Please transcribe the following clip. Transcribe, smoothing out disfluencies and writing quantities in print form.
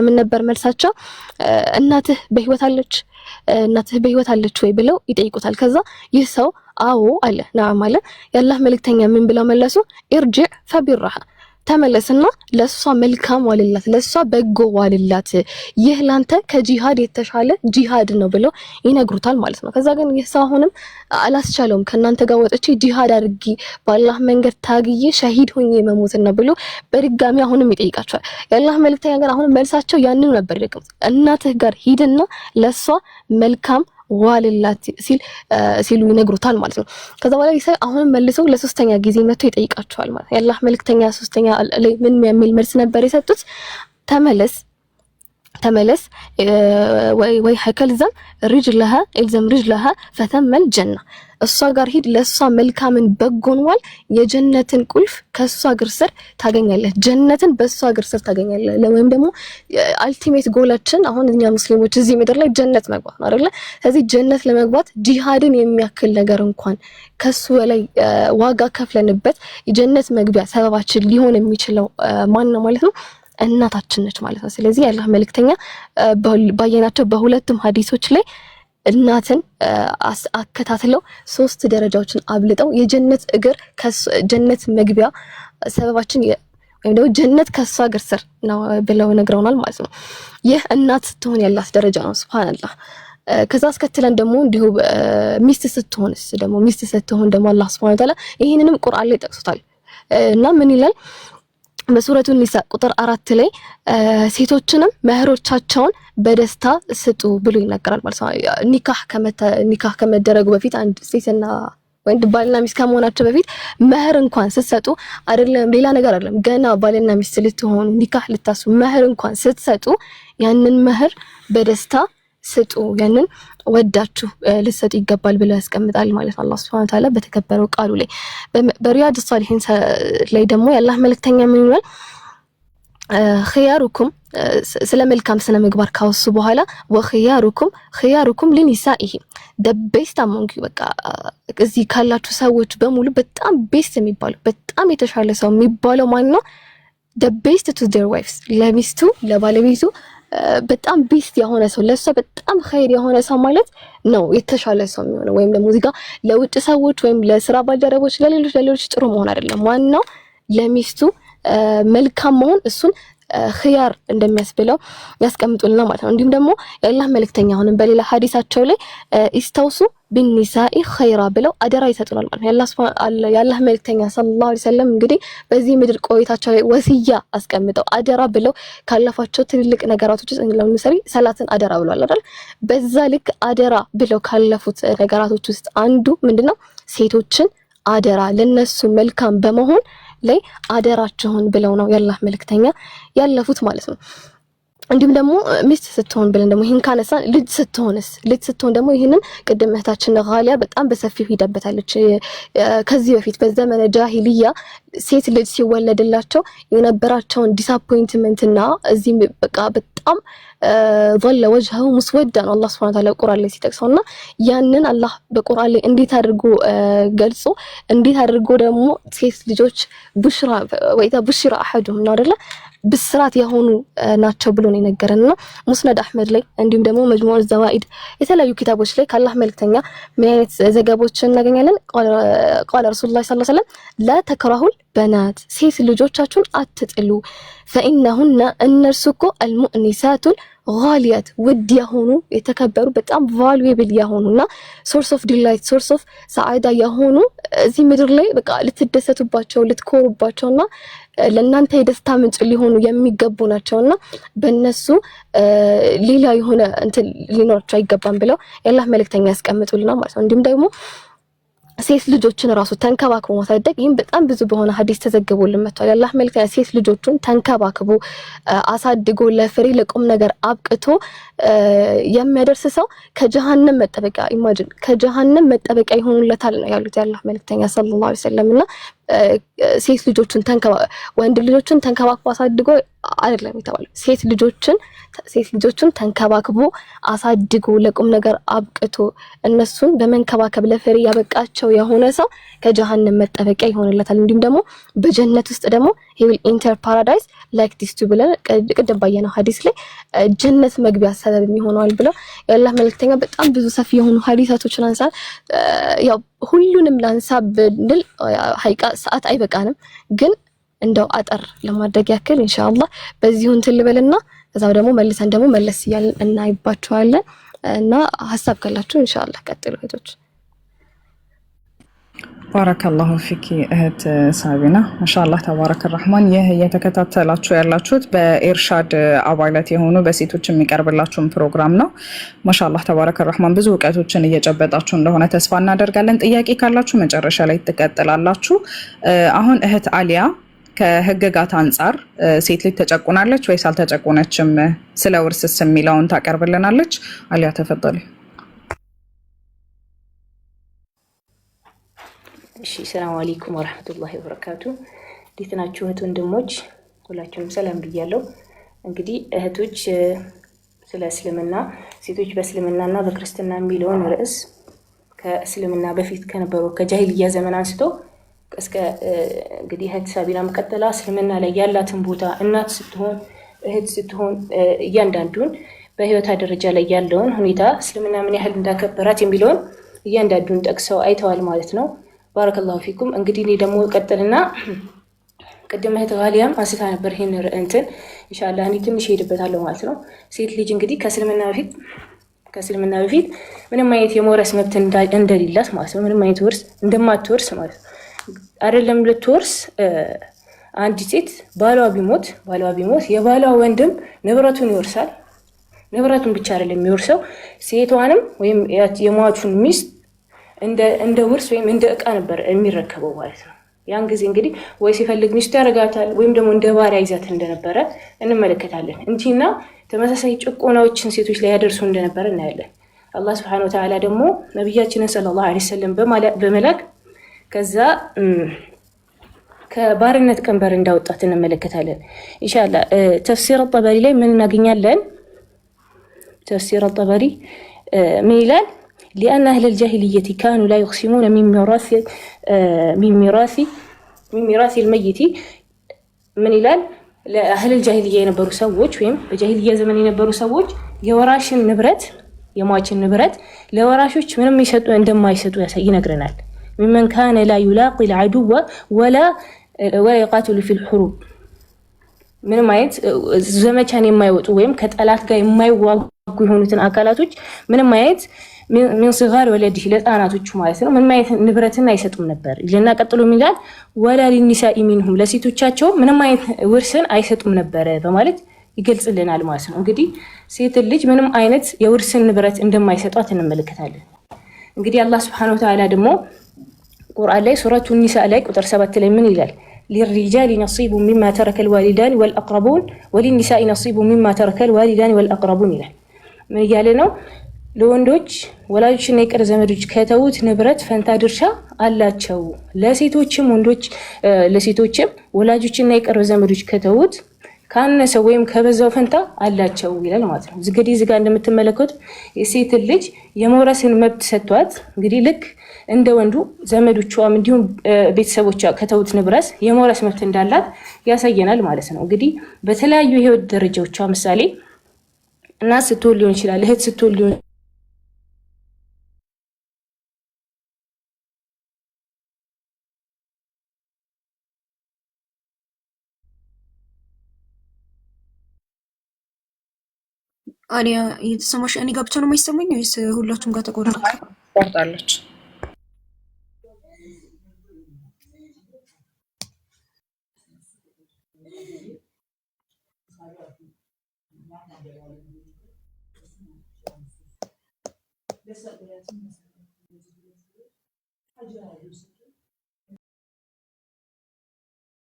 ምን ነበር መልሳቸው? እናትህ በህይወት አለች ወይ ብለው ይጠይቁታል። ከዛ ይህ ሰው አዎ አለ። ናም አለ። የአላህ መልእክተኛ ምን ብለው መለሱ? ኢርጂዕ ፈቢራሃ ተመለስና ለሷ መልካም ዋልላት፣ ለሷ በጎ ዋልላት፣ ይህ ላንተ ከጂሃድ የተሻለ ጂሃድ ነው ብለው ይነግሩታል ማለት ነው። ከዛ ግን ይህ ሰው አሁንም አላስቻለውም። ከናንተ ጋር ወጥቼ ጂሃድ አድርጊ በአላህ መንገድ ታግዬ ሸሂድ ሆኜ መሞት ነው ብሎ በድጋሚ አሁንም ይጠይቃቸዋል። የአላህ መልእክተኛ ግን አሁንም መልሳቸው ያንኑ ነበር የደገሙት። እናትህ ጋር ሂድና ለሷ መልካም ዋልላት ሲሉ ይነግሩታል ማለት ነው። ከዛ በኋላ ይሰ አሁን መልሰው ለሶስተኛ ጊዜ መጥቶ ይጠይቃቸዋል ማለት ነው። የአላህ መልእክተኛ ሶስተኛ ላይ ምን የሚል መልስ ነበር የሰጡት? ተመለስ ወይ ሀከልዘም ርጅለሃ ፈተመል ጀና እሷ ጋር ሂድ፣ ለሷ መልካምን በጎን ዋል፣ የጀነትን ቁልፍ ከሷ እግር ስር ታገኛለህ፣ ጀነትን በሷ እግር ስር ታገኛለህ። ወይም ደግሞ አልቲሜት ጎላችን አሁን እኛ ሙስሊሞች እዚህ ምድር ላይ ጀነት መግባት ነው አይደለ? ስለዚህ ጀነት ለመግባት ጂሃድን የሚያክል ነገር እንኳን ከሱ በላይ ዋጋ ከፍለንበት የጀነት መግቢያ ሰበባችን ሊሆን የሚችለው ማን ነው ማለት ነው? እናታችን ነች ማለት ነው። ስለዚህ የአላህ መልእክተኛ ባየናቸው በሁለቱም ሐዲሶች ላይ እናትን አከታትለው 3 ደረጃዎችን አብልጠው የጀነት እግር ጀነት መግቢያ ሰበባችን ወይም ደግሞ ጀነት ከሷ እግር ስር ነው ብለው ነግረውናል ማለት ነው። ይህ እናት ስትሆን ያላት ደረጃ ነው። ሱብሃንአላህ። ከዛ አስከትለን ደግሞ እንዲሁ ሚስት ስትሆን ደግሞ አላህ ሱብሃነሁ ወተዓላ ይሄንንም ቁርአን ላይ ጠቅሶታል እና ምን ይላል? በሱረቱ ኒሳ ቁጥር 4 ላይ ሴቶችንም መህሮቻቸውን በደስታ ስጡ ብሎ ይናገራል ማለት ነው። ኒካህ ከመደረጉ በፊት አንድ ሴትና ወንድ ባልና ሚስት ከመሆናቸው በፊት መህር እንኳን ስትሰጡ አይደለም ሌላ ነገር አይደለም፣ ገና ባልና ሚስት ልትሆኑ ኒካህ ልታሱ መህር እንኳን ስትሰጡ ያንን መህር በደስታ ስጡ፣ ያንን ወዳችሁ ልትሰጡ ይገባል ብለው ያስቀምጣል ማለት ነው አላህ Subhanahu Wa Ta'ala በተከበረው ቃሉ ላይ። በሪያድ ሷሊሂን ላይ ደግሞ የአላህ መልእክተኛ ምን ይላል? ኺያሩኩም ስለ መልካም ስነ ምግባር ካወሱ በኋላ ወኺያሩኩም ሊኒሳኢሂ ቤስት አሞንግ በቃ እዚህ ካላችሁ ሰዎች በሙሉ በጣም ቤስት የሚባለው በጣም የተሻለ ሰው የሚባለው ማን ነው? ቤስት ቱ ዴር ዋይፍስ ለሚስቱ ለባለቤቱ በጣም ቤስት የሆነ ሰው ለሷ በጣም ኸይር የሆነ ሰው ማለት ነው የተሻለ ሰው የሚሆነው። ወይም ደግሞ እዚህ ጋር ለውጭ ሰዎች ወይም ለስራ ባልደረቦች ለሌሎች ጥሩ መሆን አይደለም፣ ዋናው ለሚስቱ መልካም መሆን እሱን ኺያር እንደሚያስብለው ያስቀምጡልና ማለት ነው። እንዲሁም ደግሞ የአላህ መልእክተኛ አሁንም በሌላ ሐዲሳቸው ላይ ኢስተውሱ ቢኒሳኢ ኸይራ ብለው አደራ ይሰጡናል ማለት ነው። የአላህ መልእክተኛ ሰለላሁ ዐለይሂ ወሰለም እንግዲህ በዚህ ምድር ቆይታቸው ላይ ወሲያ አስቀምጠው አደራ ብለው ካለፋቸው ትልልቅ ነገራቶች ውስጥ ለምሳሌ ሰላትን አደራ ብለዋል አይደል? በዛ ልክ አደራ ብለው ካለፉት ነገራቶች ውስጥ አንዱ ምንድነው? ሴቶችን አደራ ለነሱ መልካም በመሆን ላይ አደራቸውን ብለው ነው የአላህ መልእክተኛ ያለፉት ማለት ነው። እንዲሁም ደግሞ ሚስት ስትሆን ብለን ደግሞ ይሄን ካነሳ ልጅ ስትሆን ደግሞ ይሄንን ቅድም እህታችን ጋሊያ በጣም በሰፊው ሂዳበታለች። ከዚህ በፊት በዘመነ ጃሂልያ ሴት ልጅ ሲወለድላቸው የነበራቸውን ዲስአፖይንትመንትና እዚህ በቃ በጣም ظل وجهه مسودا الله سبحانه وتعالى ቁርአን ላይ ሲጠቅሰውና ያንን አላህ በቁርአን ላይ እንዴት አድርጎ ገልጾ እንዴት አድርጎ ደግሞ ሴት ልጆች ቡሽራ ወይታ ቡሽራ አሐዱም ነው አይደለ ብስራት የሆኑ ናቸው ብሎ ነው የነገረንና ሙስነድ አህመድ ላይ እንዲሁም ደግሞ መጅሙዕ ዘዋኢድ የተለያዩ ኪታቦች ላይ ከአላህ መልእክተኛ ምን አይነት ዘገባዎችን እናገኛለን? ቃል ረሱላህ ሰለላሁ ዐለይሂ ወሰለም ላ ተክራሁል በናት ሴት ልጆቻችሁን አትጥሉ ፈኢነሁነ እነርሱ እኮ አልሙእኒሳቱል ጋሊያት ውድ የሆኑ የተከበሩ በጣም ቫልዩብል የሆኑና ሶርስ ኦፍ ዲላይት ሶርስ ኦፍ ሰዓዳ የሆኑ እዚህ ምድር ላይ በቃ ልትደሰቱባቸው ልትኮሩባቸውና ለእናንተ የደስታ ምንጭ ሊሆኑ የሚገቡ ናቸውና በእነሱ ሌላ የሆነ እንትን ሊኖራቸው አይገባም ብለው የአላህ መልእክተኛ ያስቀምጡልና ማለት ነው። እንዲሁም ደግሞ ሴት ልጆችን ራሱ ተንከባክቦ ማሳደግ ይሄን በጣም ብዙ በሆነ ሐዲስ ተዘግቦልን መጥቷል። የአላህ መልእክተኛ ሴት ልጆቹን ተንከባክቦ አሳድጎ ለፍሬ ለቁም ነገር አብቅቶ የሚያደርስ ሰው ከጀሃነም መጠበቂያ ኢማጂን ከጀሃነም መጠበቂያ ይሆኑለታል ነው ያሉት የአላህ መልእክተኛ ሰለላሁ ዐለይሂ ወሰለም። እና ሴት ልጆችን ወንድ ልጆችን ተንከባክቦ አሳድጎ አይደለም የተባለው። ሴት ልጆችን ተንከባክቦ አሳድጎ ለቁም ነገር አብቅቶ እነሱን በመንከባከብ ለፍሬ ያበቃቸው የሆነ ሰው ከጀሃነም መጠበቂያ ይሆንለታል። እንዲሁም ደግሞ በጀነት ውስጥ ደግሞ he will enter paradise like this too ብለን ቅድም ባየነው ሐዲስ ላይ ጀነት መግቢያ ሰበብ ይሆናል ብለው የአላህ መልእክተኛ በጣም ብዙ ሰፊ የሆኑ ሐዲሳቶችን አንሳል። ያው ሁሉንም ላንሳ ብንል ሐቂቃ ሰዓት አይበቃንም፣ ግን እንደው አጠር ለማድረግ ያክል ኢንሻአላህ በዚሁ እንትን ልበልና ከዛው ደግሞ መልሰን ደግሞ መለስ እያልን እናይባቸዋለን እና ሐሳብ ካላችሁ ኢንሻአላህ ቀጥሉ እህቶች። ባረከላሁ ፊኪ እህት ሳቢና ማሻአላህ ተባረከ ረህማን። ይህ እየተከታተላችሁ ያላችሁት በኢርሻድ አባላት የሆኑ በሴቶች የሚቀርብላችሁን ፕሮግራም ነው። ማሻአላህ ተባረከ ረህማን ብዙ እውቀቶችን እየጨበጣችሁ እንደሆነ ተስፋ እናደርጋለን። ጥያቄ ካላችሁ መጨረሻ ላይ ትቀጥላላችሁ። አሁን እህት አሊያ ከህግጋት አንጻር ሴት ልጅ ተጨቁናለች ወይስ አልተጨቁነችም፣ ስለ ውርስስ የሚለውን ታቀርብልናለች። አሊያ ተፈضلي። እሺ ሰላም አለይኩም ወራህመቱላሂ ወበረካቱ። እንዴት ናችሁ እህት ወንድሞች? ሁላችሁም ሰላም ብያለሁ። እንግዲህ እህቶች ስለ እስልምና ሴቶች በእስልምናና በክርስትና የሚለውን ርዕስ ከእስልምና በፊት ከነበረው ከጃሂልያ ዘመን አንስቶ እስከ እንግዲህ እህት ሳቢና መቀጠላ እስልምና ላይ ያላትን ቦታ እናት ስትሆን እህት ስትሆን እያንዳንዱን በህይወታ ደረጃ ላይ ያለውን ሁኔታ እስልምና ምን ያህል እንዳከበራት የሚለውን እያንዳንዱን ጠቅሰው አይተዋል ማለት ነው። ባረከላሁ ፊኩም። እንግዲህ እኔ ደግሞ ቀጥልና ቅድም እህት ጋሊያም አንስታ ነበር ይሄን እንትን ኢንሻአላህ እኔ ትንሽ ሄድበታለሁ ማለት ነው። ሴት ልጅ እንግዲህ ከእስልምና በፊት ምንም አይነት የመውረስ መብት እንደሌላት ማለት ነው። ምንም አይነት ውርስ እንደማትወርስ ማለት ነው። አይደለም ልትወርስ አንዲት ሴት ባሏ ቢሞት የባሏ ወንድም ንብረቱን ይወርሳል። ንብረቱን ብቻ አይደለም የሚወርሰው ሴቷንም ወይም የሟቹን ሚስት እንደ ውርስ ወይም እንደ ዕቃ ነበር የሚረከበው ማለት ነው። ያን ጊዜ እንግዲህ ወይ ሲፈልግ ሚስቱ ያረጋታል ወይም ደግሞ እንደ ባሪያ ይዛት እንደነበረ እንመለከታለን እንጂና ተመሳሳይ ጭቆናዎችን ሴቶች ላይ ያደርሱ እንደነበረ እናያለን። አላህ Subhanahu Wa Ta'ala ደግሞ ነብያችንን ሰለላሁ ዐለይሂ ወሰለም በመላክ ከዛ ከባርነት ቀንበር እንዳወጣት እንመለከታለን። ኢንሻአላህ ተፍሲር አጠበሪ ላይ ምን እናገኛለን? ተፍሲር አጠበሪ ምን ይላል? لأن أهل الجاهلية كانوا لا يقسمون من ميراث الميت من ይላል ለአህል الجاهلية የነበሩ ሰዎች ወይም በጃሂልያ ዘመን የነበሩ ሰዎች የወራሽን ንብረት የሟችን ንብረት ለወራሾች ምንም እንደማይሰጡ ይነግረናል። ممن كان لا يلاقي العدو ولا يقاتل في الحروب ምንም አይነት ዘመቻን የማይወጡ ወይም ከጠላት ጋር የማይዋጉ የሆኑትን አካላቶች ምንም አይነት من صغار ولده ለጣናቶቹ ማለት ነው ምንም አይነት ንብረትን አይሰጡም ነበር። ለና ቀጥሎ ሚላል ولا للنساء منهم ለሴቶቻቸው ምንም አይነት ውርስን አይሰጡም ነበር በማለት ይገልጽልናል ማለት ነው። እንግዲህ ሴት ልጅ ምንም አይነት የውርስን ንብረት እንደማይሰጧት እንመለከታለን። እንግዲህ አላህ Subhanahu Wa Ta'ala ደግሞ ቁርአን ላይ ሱረቱ ኒሳ ላይ ቁጥር 7 ላይ ምን ይላል? للرجال نصيب مما ترك الوالدان والأقربون وللنساء نصيب مما ترك الوالدان والأقربون ይላል። ምን ያለ ነው? ለወንዶች ወላጆችና የቅርብ ዘመዶች ከተውት ንብረት ፈንታ ድርሻ አላቸው። ለሴቶችም ወላጆችና የቅርብ ዘመዶች ከተውት ካነሰ ወይም ከበዛው ፈንታ አላቸው ይላል ማለት ነው። እንግዲህ እዚህ ጋር እንደምትመለከቱት የሴት ልጅ የመውረስን መብት ሰጥቷት እንግዲህ ልክ እንደ ወንዱ ዘመዶቿም እንዲሁም ቤተሰቦቿ ከተውት ንብረት የመውረስ መብት እንዳላት ያሳየናል ማለት ነው። እንግዲህ በተለያዩ የህይወት ደረጃዎቿ ምሳሌ እናት ስትሆን ሊሆን ይችላል፣ እህት ስትሆን ሊሆን አሊያ እየተሰማሽ እኔ ጋር ብቻ ነው የማይሰማኝ ወይስ ሁላችሁም ጋር ተቆርጣለች?